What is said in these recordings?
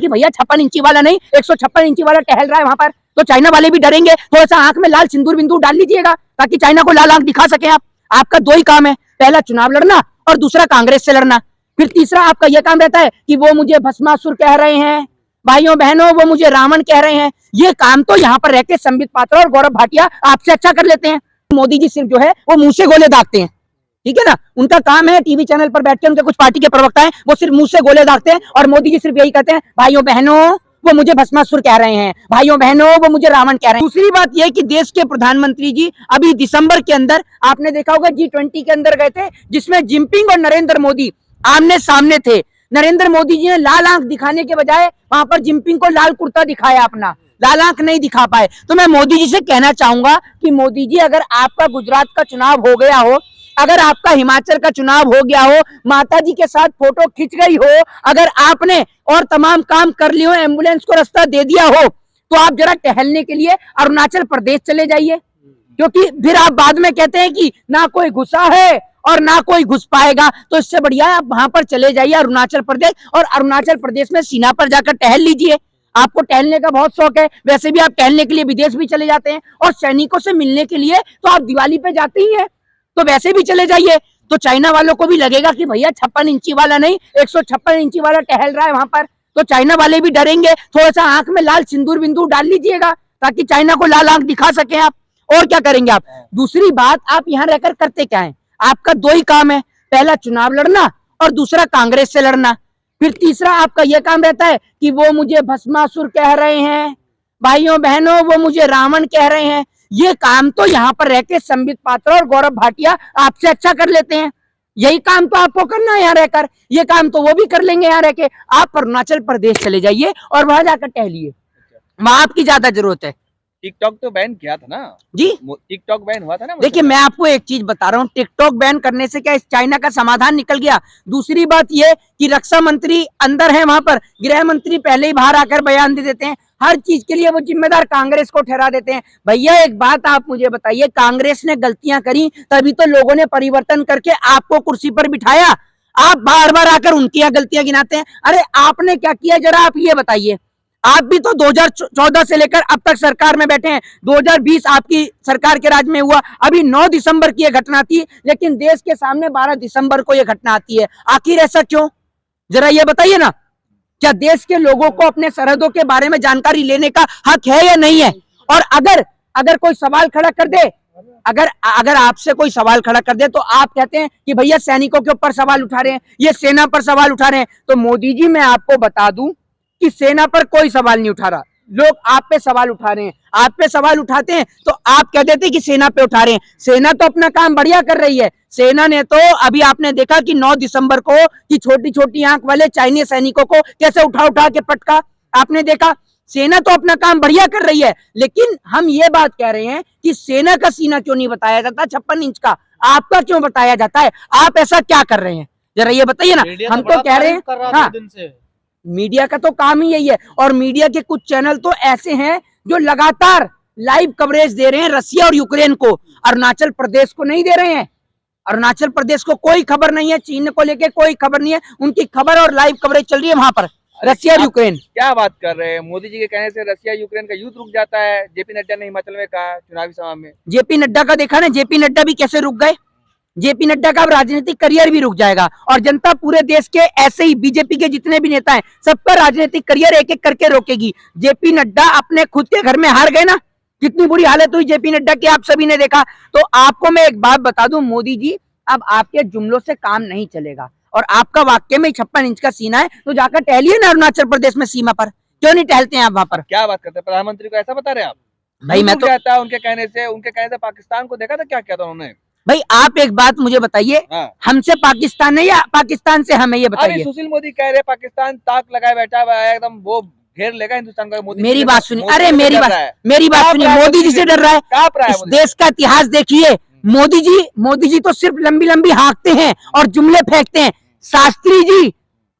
कि भैया 56 इंची वाला नहीं 156 इंची वाला टहल रहा है वहां पर, तो चाइना वाले भी डरेंगे। थोड़ा सा आंख में लाल सिंदूर बिंदु डाल लीजिएगा ताकि चाइना को लाल आंख दिखा सके आप। आपका दो ही काम है, पहला चुनाव लड़ना और दूसरा कांग्रेस से लड़ना। फिर तीसरा आपका यह काम रहता है कि वो मुझे भस्मासुर कह रहे हैं, भाइयों बहनों वो मुझे रावण कह रहे हैं। ये काम तो यहाँ पर रहकर संबित पात्रा और गौरव भाटिया आपसे अच्छा कर लेते हैं। मोदी जी सिर्फ जो है वो मुंह से गोले दागते हैं, ठीक है ना। उनका काम है टीवी चैनल पर बैठ के, उनके कुछ पार्टी के प्रवक्ता हैं वो सिर्फ मुंह से गोले दागते हैं, और मोदी जी सिर्फ यही कहते हैं भाइयों बहनों वो मुझे भस्मासुर कह रहे हैं, भाइयों बहनों वो मुझे रावण कह रहे हैं। दूसरी बात यह कि देश के प्रधानमंत्री जी अभी दिसंबर के अंदर आपने देखा होगा G20 के अंदर गए थे, जिसमें जिनपिंग और नरेंद्र मोदी आमने सामने थे। नरेंद्र मोदी जी ने लाल आंख दिखाने के बजाय वहां पर जिनपिंग को लाल कुर्ता दिखाया, अपना लाल आंख नहीं दिखा पाए। तो मैं मोदी जी से कहना चाहूंगा कि मोदी जी अगर आपका गुजरात का चुनाव हो गया हो, अगर आपका हिमाचल का चुनाव हो गया हो, माता जी के साथ फोटो खिंच गई हो, अगर आपने और तमाम काम कर लिए हो, एम्बुलेंस को रास्ता दे दिया हो, तो आप जरा टहलने के लिए अरुणाचल प्रदेश चले जाइए। क्योंकि फिर आप बाद में कहते हैं कि ना कोई घुसा है और ना कोई घुस पाएगा, तो इससे बढ़िया आप वहां पर चले जाइए अरुणाचल प्रदेश, और अरुणाचल प्रदेश में सीमा पर जाकर टहल लीजिए। आपको टहलने का बहुत शौक है, वैसे भी आप टहलने के लिए विदेश भी चले जाते हैं, और सैनिकों से मिलने के लिए तो आप दिवाली पे जाते ही हैं, तो वैसे भी चले जाइए। तो चाइना वालों को भी लगेगा कि भैया 56 इंची वाला नहीं 156 इंची वाला टहल रहा है वहां पर, तो चाइना वाले भी डरेंगे। थोड़ा सा आंख में लाल सिंदूर बिंदु डाल लीजिएगा ताकि चाइना को लाल आंख दिखा सके आप। और क्या करेंगे आप? दूसरी बात, आप यहाँ रहकर करते क्या है? आपका दो ही काम है, पहला चुनाव लड़ना और दूसरा कांग्रेस से लड़ना। फिर तीसरा आपका यह काम रहता है कि वो मुझे भस्मासुर कह रहे हैं, भाइयों बहनों वो मुझे रावण कह रहे हैं। ये काम तो यहाँ पर रहकर संबित पात्रा और गौरव भाटिया आपसे अच्छा कर लेते हैं। यही काम तो आपको करना है यहाँ रहकर, ये काम तो वो भी कर लेंगे यहाँ रहकर। आप अरुणाचल प्रदेश चले जाइए और वहां जाकर टहलिए, वहां आपकी ज्यादा जरूरत है। टिकटॉक तो बैन किया था ना जी, टिकटॉक बैन हुआ था ना। देखिए मैं आपको एक चीज बता रहा हूँ, टिकटॉक बैन करने से क्या इस चाइना का समाधान निकल गया? दूसरी बात ये कि रक्षा मंत्री अंदर है वहां पर, गृह मंत्री पहले ही बाहर आकर बयान दे देते हैं, हर चीज के लिए वो जिम्मेदार कांग्रेस को ठहरा देते हैं। भैया एक बात आप मुझे बताइए, कांग्रेस ने गलतियां करी तभी तो लोगों ने परिवर्तन करके आपको कुर्सी पर बिठाया। आप बार बार आकर उनकी गलतियां गिनाते हैं। अरे आपने क्या किया जरा आप ये बताइए। आप भी तो 2014 से लेकर अब तक सरकार में बैठे हैं, 2020 आपकी सरकार के राज में हुआ, अभी 9 दिसंबर की यह घटना थी, लेकिन देश के सामने 12 दिसंबर को यह घटना आती है। आखिर ऐसा क्यों, जरा ये बताइए ना। क्या देश के लोगों को अपने सरहदों के बारे में जानकारी लेने का हक है या नहीं है? और अगर कोई सवाल खड़ा कर दे, अगर आपसे कोई सवाल खड़ा कर दे तो आप कहते हैं कि भैया सैनिकों के ऊपर सवाल उठा रहे हैं, ये सेना पर सवाल उठा रहे हैं। तो मोदी जी मैं आपको बता दूं कि सेना पर कोई सवाल नहीं उठा रहा, लोग आप पे सवाल उठा रहे हैं। आप पे सवाल उठाते हैं तो आप कह देते कि सेना पे उठा रहे हैं। सेना तो अपना काम बढ़िया कर रही है। सेना ने तो अभी आपने देखा कि 9 दिसंबर को कि छोटी छोटी आंख वाले चाइनीज सैनिकों को कैसे उठा उठा के पटका, आपने देखा। सेना तो अपना काम बढ़िया कर रही है, लेकिन हम ये बात कह रहे हैं कि सेना का सीना क्यों नहीं बताया जाता 56 इंच का, आपका क्यों बताया जाता है? आप ऐसा क्या कर रहे हैं जरा ये बताइए ना। हम तो कह रहे हैं, हाँ मीडिया का तो काम ही यही है, और मीडिया के कुछ चैनल तो ऐसे हैं जो लगातार लाइव कवरेज दे रहे हैं रसिया और यूक्रेन को, अरुणाचल प्रदेश को नहीं दे रहे हैं। अरुणाचल प्रदेश को कोई खबर नहीं है, चीन को लेके कोई खबर नहीं है, उनकी खबर और लाइव कवरेज चल रही है वहां पर रसिया और यूक्रेन। क्या बात कर रहे हैं? मोदी जी के कहने से रसिया यूक्रेन का युद्ध रुक जाता है, जेपी नड्डा ने हिमाचल में कहा चुनावी सभा में। जेपी नड्डा का देखा ना, जेपी नड्डा भी कैसे रुक गए। जेपी नड्डा का अब राजनीतिक करियर भी रुक जाएगा, और जनता पूरे देश के ऐसे ही बीजेपी के जितने भी नेता हैं सबका राजनीतिक करियर एक एक करके रोकेगी। जेपी नड्डा अपने खुद के घर में हार गए ना, कितनी बुरी हालत हुई जेपी नड्डा की आप सभी ने देखा। तो आपको मैं एक बात बता दूं, मोदी जी अब आपके जुमलों से काम नहीं चलेगा, और आपका वाक्य में 56 इंच का सीना है तो जाकर टहलिए ना अरुणाचल प्रदेश में सीमा पर। क्यों नहीं टहलते हैं आप वहां पर? क्या बात करते हैं, प्रधानमंत्री को ऐसा बता रहे हैं आप? भाई मैं तो उनके कहने से पाकिस्तान को देखा था क्या किया था उन्होंने। भाई आप एक बात मुझे बताइए, हमसे पाकिस्तान है या पाकिस्तान से हमें, ये बताइए। सुशील मोदी कह रहे पाकिस्तान ताक लगाए बैठा हुआ है, एकदम वो घेर लेगा हिंदुस्तान का। मोदी मेरी बात सुनिए, अरे मेरी बात सुनिए, मोदी जी से डर रहा है। इस देश का इतिहास देखिए, मोदी जी तो सिर्फ लंबी लंबी हाँकते हैं और जुमले फेंकते हैं। शास्त्री जी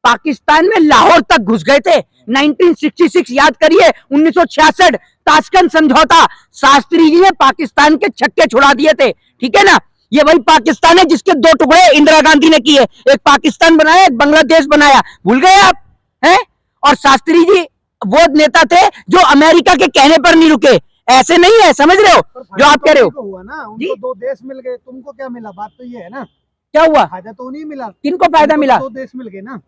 पाकिस्तान में लाहौर तक घुस गए थे 1966, याद करिए 1966 ताशकंद समझौता, शास्त्री जी ने पाकिस्तान के छक्के छुड़ा दिए थे, ठीक है ना। ये वही पाकिस्तान है जिसके 2 टुकड़े इंदिरा गांधी ने किए, एक पाकिस्तान बनाया एक बांग्लादेश बनाया, भूल गए आप हैं? और शास्त्री जी वो नेता थे जो अमेरिका के कहने पर नहीं रुके। ऐसे नहीं है, समझ रहे हो जो आप कह रहे हो। हुआ ना, जी? उनको 2 देश मिल गए, तुमको क्या मिला? बात तो ये है ना, क्या हुआ, फायदा तो नहीं मिला। किनको फायदा तुमको मिला? 2 देश मिल गए ना।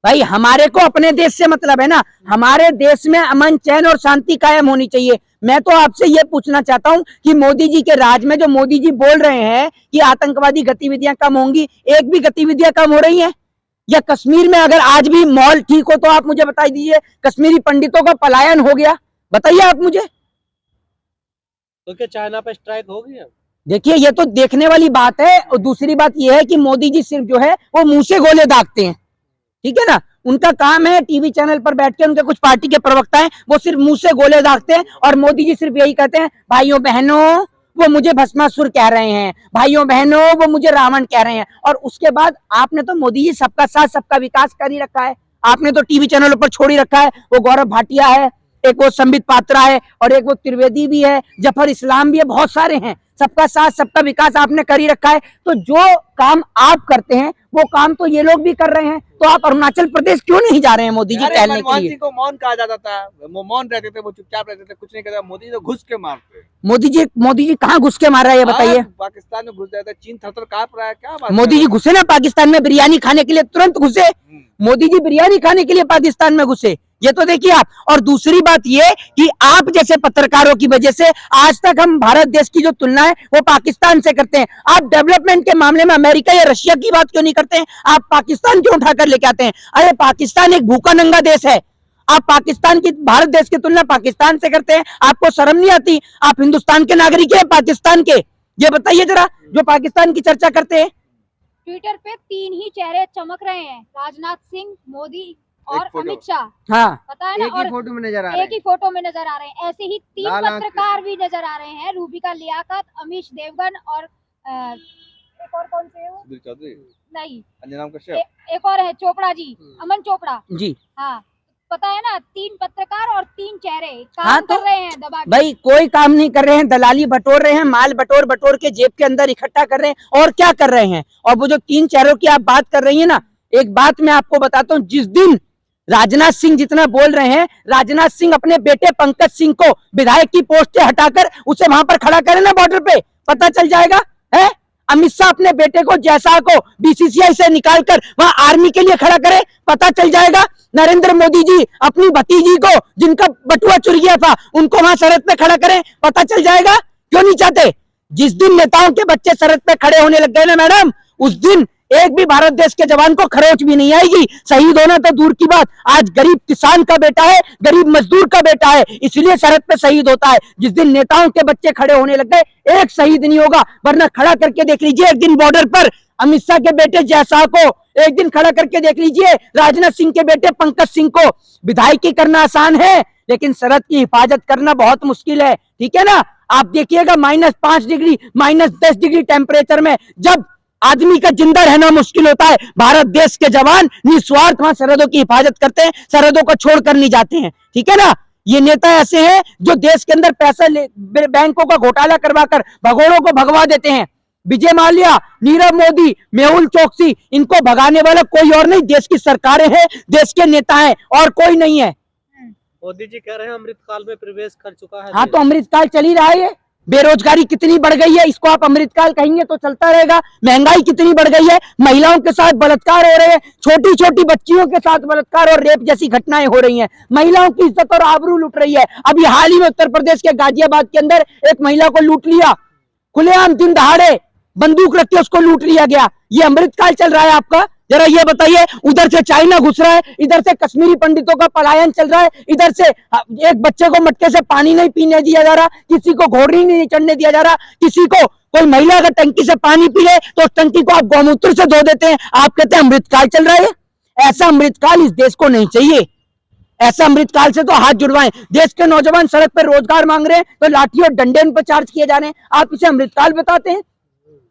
भाई हमारे को अपने देश से मतलब है ना, हमारे देश में अमन चैन और शांति कायम होनी चाहिए। मैं तो आपसे ये पूछना चाहता हूँ कि मोदी जी के राज में जो मोदी जी बोल रहे हैं कि आतंकवादी गतिविधियां कम होंगी, एक भी गतिविधियां कम हो रही हैं? या कश्मीर में अगर आज भी मॉल ठीक हो तो आप मुझे बता दीजिए, कश्मीरी पंडितों का पलायन हो गया, बताइए आप मुझे। तो क्या चाइना पे स्ट्राइक होगी अब? देखिए ये तो देखने वाली बात है। और दूसरी बात ये है कि मोदी जी सिर्फ जो है वो मुंह से गोले दागते हैं, ठीक है ना। उनका काम है टीवी चैनल पर बैठ के, उनके कुछ पार्टी के प्रवक्ता हैं वो सिर्फ मुंह से गोले दागते हैं, और मोदी जी सिर्फ यही कहते हैं, भाइयों बहनों वो मुझे भस्मासुर कह रहे हैं, भाइयों बहनों वो मुझे रावण कह रहे हैं। और उसके बाद आपने तो मोदी जी सबका साथ सबका विकास कर ही रखा है। आपने तो टीवी चैनलों पर छोड़ ही रखा है। वो गौरव भाटिया है, एक वो संबित पात्रा है, और एक वो त्रिवेदी भी है, जफर इस्लाम भी है, बहुत सारे हैं। सबका साथ सबका विकास आपने कर ही रखा है। तो जो काम आप करते हैं वो काम तो ये लोग भी कर रहे हैं। तो आप अरुणाचल प्रदेश क्यों नहीं जा रहे हैं मोदी जी अरे टहलने के मनमोहन लिए? सिंह को मौन कहा जाता था, वो मौन रहते थे, वो चुपचाप रहते थे, कुछ नहीं कहता। मोदी जी तो घुस के मारते। मोदी जी कहाँ घुस के मार रहा है ये बताइए। पाकिस्तान में घुस जाता है, चीन थर-थर कांप रहा है, क्या बात मोदी कर जी रहे घुसे ना पाकिस्तान में बिरयानी खाने के लिए, तुरंत घुसे। हो? मोदी जी बिरयानी खाने के लिए पाकिस्तान में घुसे, ये तो देखिए आप। और दूसरी बात ये कि आप जैसे पत्रकारों की वजह से आज तक हम भारत देश की जो तुलना है वो पाकिस्तान से करते हैं। आप डेवलपमेंट के मामले में अमेरिका या रशिया की बात क्यों नहीं करते हैं? आप पाकिस्तान क्यों उठाकर लेके आते हैं? अरे पाकिस्तान एक भूखा नंगा देश है, आप पाकिस्तान की, भारत देश की तुलना पाकिस्तान से करते हैं। आपको शर्म नहीं आती? आप हिंदुस्तान के नागरिक हैं पाकिस्तान के, ये बताइए जरा, जो पाकिस्तान की चर्चा करते हैं। ट्विटर पे 3 ही चेहरे चमक रहे हैं, राजनाथ सिंह, मोदी और फोटो। अमित शाह। हाँ, पता है ना, एक ही और फोटो में नजर आ रहे एक ही फोटो में नजर आ रहे हैं। ऐसे ही 3 लाल आंख पत्रकार भी नजर आ रहे हैं, रूबिका लियाकत, अमीश देवगन और एक और कौन से है वो? सुधीर चौधरी, नहीं, अंजनाम कश्यप। एक और है चोपड़ा जी, अमन चोपड़ा। जी हाँ, पता है ना, 3 पत्रकार और 3 चेहरे काम हाँ, तो कर रहे हैं दबा के। भाई कोई काम नहीं कर रहे हैं, दलाली बटोर रहे हैं, माल बटोर बटोर के जेब के अंदर इकट्ठा कर रहे हैं, और क्या कर रहे हैं। और वो जो 3 चेहरों की आप बात कर रही है ना, एक बात मैं आपको बताता हूँ, जिस दिन राजनाथ सिंह जितना बोल रहे हैं, राजनाथ सिंह अपने बेटे पंकज सिंह को विधायक की पोस्ट से हटाकर उसे वहां पर खड़ा करें ना बॉर्डर पे, पता चल जाएगा है। अमित शाह अपने बेटे को, जैसा को बीसीसीआई से निकालकर वहां आर्मी के लिए खड़ा करे, पता चल जाएगा। नरेंद्र मोदी जी अपनी भतीजी को, जिनका बटुआ चुर गया था, उनको वहां सरहद पे खड़ा करें, पता चल जाएगा। क्यों नहीं चाहते? जिस दिन नेताओं के बच्चे सरहद पे खड़े होने लग गए ना मैडम, उस दिन एक भी भारत देश के जवान को खरोच भी नहीं आएगी। शहीद होना तो दूर की बात, आज गरीब किसान का बेटा है, गरीब मजदूर का बेटा है, इसलिए सरहद पे शहीद होता है। जिस दिन नेताओं के बच्चे खड़े होने लग गए, एक शहीद नहीं होगा। वरना खड़ा करके देख लीजिए एक दिन बॉर्डर पर अमित शाह के बेटे जयशाह को, एक दिन खड़ा करके देख लीजिए राजनाथ सिंह के बेटे पंकज सिंह को। विधायकी करना आसान है, लेकिन सरहद की हिफाजत करना बहुत मुश्किल है, ठीक है ना। आप देखिएगा -5 डिग्री, -10 डिग्री टेम्परेचर में जब आदमी का जिंदा रहना मुश्किल होता है, भारत देश के जवान निस्वार्थ वहां सरहदों की हिफाजत करते हैं, सरहदों को छोड़कर नहीं जाते हैं, ठीक है ना। ये नेता ऐसे हैं जो देश के अंदर पैसा बैंकों का घोटाला करवाकर भगोड़ों को भगवा देते हैं। विजय माल्या, नीरव मोदी, मेहुल चोकसी, इनको भगाने वाला कोई और नहीं, देश की सरकारें हैं, देश के नेता हैं, और कोई नहीं है। मोदी जी कह रहे हैं अमृतकाल में प्रवेश कर चुका है। हाँ, तो अमृतकाल चल ही रहा है। ये बेरोजगारी कितनी बढ़ गई है, इसको आप अमृतकाल कहेंगे तो चलता रहेगा। महंगाई कितनी बढ़ गई है, महिलाओं के साथ बलात्कार हो रहे हैं, छोटी छोटी बच्चियों के साथ बलात्कार और रेप जैसी घटनाएं हो रही हैं, महिलाओं की इज्जत और आबरू लूट रही है। अभी हाल ही में उत्तर प्रदेश के गाजियाबाद के अंदर एक महिला को लूट लिया, खुलेआम दिन दहाड़े बंदूक रख के उसको लूट लिया गया। ये अमृतकाल चल रहा है आपका? जरा ये बताइए। उधर से चाइना घुस रहा है, इधर से कश्मीरी पंडितों का पलायन चल रहा है, इधर से एक बच्चे को मटके से पानी नहीं पीने दिया जा रहा, किसी को घोड़ी नहीं चढ़ने दिया जा रहा, किसी को, कोई महिला अगर टंकी से पानी पी ले तो उस टंकी को आप गौमूत्र से धो देते हैं। आप कहते हैं अमृतकाल चल रहा है। ऐसा अमृतकाल इस देश को नहीं चाहिए। ऐसा अमृतकाल से तो हाथ जुड़वाएं। देश के नौजवान सड़क पर रोजगार मांग रहे हैं तो लाठी और डंडे पर चार्ज किए जा रहे हैं, आप इसे अमृतकाल बताते हैं?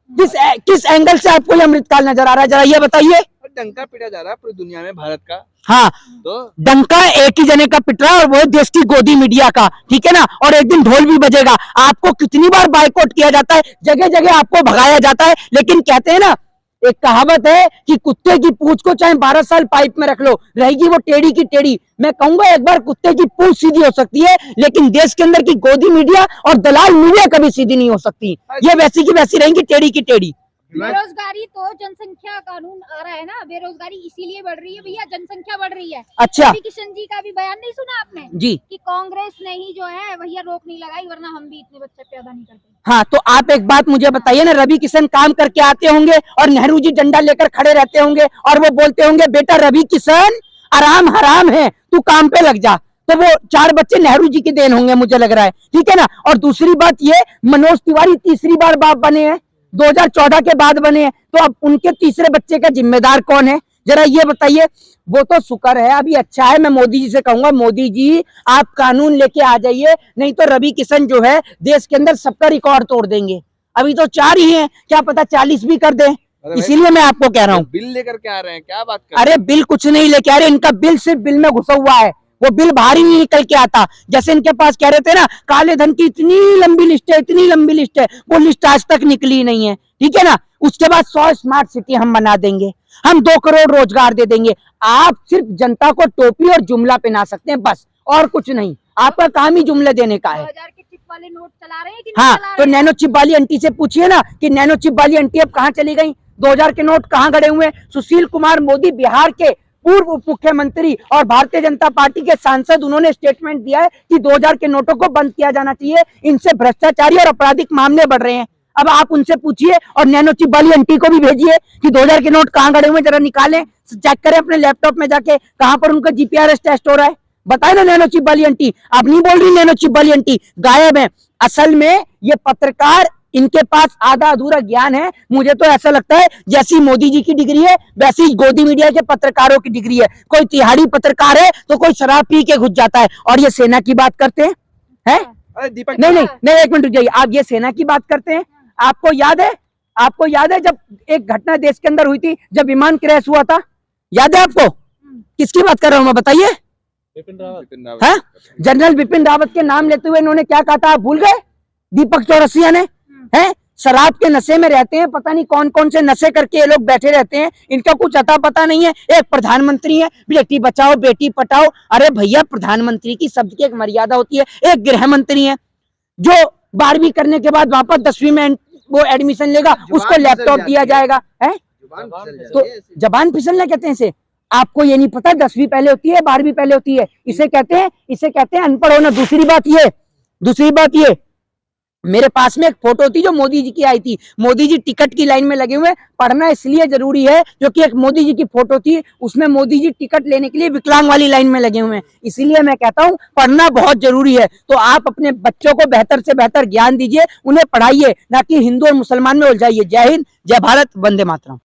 किस एंगल से आपको ये अमृतकाल नजर आ रहा है, जरा ये बताइए। डंका पीटा जा रहा है पूरी दुनिया में भारत का। हाँ, तो डंका एक ही जने का पिट रहा है, और वो देश की गोदी मीडिया का, ठीक है ना। और एक दिन ढोल भी बजेगा। आपको कितनी बार बायकॉट किया जाता है, जगह जगह आपको भगाया जाता है, लेकिन कहते हैं ना, एक कहावत है कि कुत्ते की पूंछ को चाहे 12 साल पाइप में रख लो, रहेगी वो टेढ़ी की टेढ़ी। मैं कहूंगा एक बार कुत्ते की पूंछ सीधी हो सकती है, लेकिन देश के अंदर की गोदी मीडिया और दलाल मीडिया कभी सीधी नहीं हो सकती। ये वैसी की वैसी रहेंगी, टेढ़ी की टेढ़ी। बेरोजगारी तो जनसंख्या कानून आ रहा है ना, बेरोजगारी इसीलिए बढ़ रही है भैया, जनसंख्या बढ़ रही है। अच्छा रवि किशन जी का भी बयान नहीं सुना आपने जी, कि कांग्रेस ने ही जो है भैया रोक नहीं लगाई, वरना हम भी इतने बच्चे पैदा नहीं करते। हाँ तो आप एक बात मुझे बताइए ना, रवि किशन काम करके आते होंगे और नेहरू जी डंडा लेकर खड़े रहते होंगे और वो बोलते होंगे बेटा रवि किशन आराम हराम है, तू काम पे लग जा, तो वो 4 बच्चे नेहरू जी की देन होंगे, मुझे लग रहा है, ठीक है ना। और दूसरी बात ये, मनोज तिवारी तीसरी बार बाप बने हैं, 2014 के बाद बने हैं, तो अब उनके तीसरे बच्चे का जिम्मेदार कौन है, जरा ये बताइए। वो तो शुक्र है अभी अच्छा है, मैं मोदी जी से कहूंगा मोदी जी आप कानून लेके आ जाइए, नहीं तो रवि किशन जो है देश के अंदर सबका रिकॉर्ड तोड़ देंगे। अभी तो 4 ही हैं, क्या पता 40 भी कर दें, इसीलिए मैं आपको कह रहा हूँ। बिल लेकर के आ रहे हैं, क्या बात कर रहे हैं? अरे बिल कुछ नहीं लेके आ रहे, इनका बिल सिर्फ बिल में घुसा हुआ है, वो बिल बाहर ही नहीं निकल के आता। जैसे इनके पास कह रहे थे ना काले धन की इतनी लंबी लिस्ट है, इतनी लंबी लिस्ट है, वो लिस्ट आज तक निकली नहीं है, ठीक है ना। उसके बाद 100 स्मार्ट सिटी हम बना देंगे, हम 2 करोड़ रोजगार दे देंगे। आप सिर्फ जनता को टोपी और जुमला पहना सकते हैं बस, और कुछ नहीं, आपका काम ही जुमले देने का है। 2000 के चिप वाले नोट चला रहे हैं कि नहीं हाँ चला तो रहे हैं? नैनो चिप वाली आंटी से पूछिए ना कि नैनो चिप वाली आंटी अब कहाँ चली गई, 2000 के नोट कहाँ गड़े हुए। सुशील कुमार मोदी बिहार के पूर्व उप मुख्यमंत्री और भारतीय जनता पार्टी के सांसद, उन्होंने स्टेटमेंट दिया है कि 2000 के नोटों को बंद किया जाना चाहिए, इनसे भ्रष्टाचारी और आपराधिक मामले बढ़ रहे हैं। अब आप उनसे पूछिए और नैनो चिप वाली आंटी को भी भेजिए कि 2000 के नोट कहाँ गड़े हुए, जरा निकालें, चेक करें अपने लैपटॉप में जाके कहां पर उनका जीपीआरएस टेस्ट हो रहा है, बताए ना नैनो चिप वाली आंटी। अब नहीं बोल रही नैनो चिप वाली आंटी, गायब है। असल में ये पत्रकार, इनके पास आधा अधूरा ज्ञान है। मुझे तो ऐसा लगता है जैसी मोदी जी की डिग्री है वैसी ही गोदी मीडिया के पत्रकारों की डिग्री है। कोई तिहाड़ी पत्रकार है तो कोई शराब पी के घुस जाता है। और ये सेना की बात करते हैं, हैं? अरे दीपक, नहीं, एक मिनट रुक जाइए, आप ये सेना की बात करते हैं। आपको याद है जब एक घटना देश के अंदर हुई थी, जब विमान क्रैश हुआ था, याद है आपको? किसकी बात कर रहा हूं मैं, बताइए। बिपिन रावत। हाँ, जनरल बिपिन रावत के नाम लेते हुए इन्होंने क्या कहा था, आप भूल गए? दीपक चौरसिया ने, हैं? शराब के नशे में रहते हैं, पता नहीं कौन कौन से नशे करके ये लोग बैठे रहते हैं, इनका कुछ अता पता नहीं है। एक प्रधानमंत्री है, बेटी बचाओ बेटी पटाओ। अरे भैया, प्रधानमंत्री की शब्द की एक मर्यादा होती है। एक गृह मंत्री है जो 12वीं करने के बाद वापस 10वीं में वो एडमिशन लेगा, उसको लैपटॉप दिया जाएगा, है? तो जबान फिसलना कहते हैं इसे। आपको ये नहीं पता 10वीं पहले होती है 12वीं पहले होती है, इसे कहते हैं अनपढ़ होना। दूसरी बात ये, मेरे पास में एक फोटो थी जो मोदी जी की आई थी, मोदी जी टिकट की लाइन में लगे हुए। पढ़ना इसलिए जरूरी है क्योंकि एक मोदी जी की फोटो थी, उसमें मोदी जी टिकट लेने के लिए विकलांग वाली लाइन में लगे हुए हैं। इसीलिए मैं कहता हूं पढ़ना बहुत जरूरी है। तो आप अपने बच्चों को बेहतर से बेहतर ज्ञान दीजिए, उन्हें पढ़ाइए, ना कि हिंदू और मुसलमान में उलझाइए। जय हिंद, जय भारत, वंदे मातरम।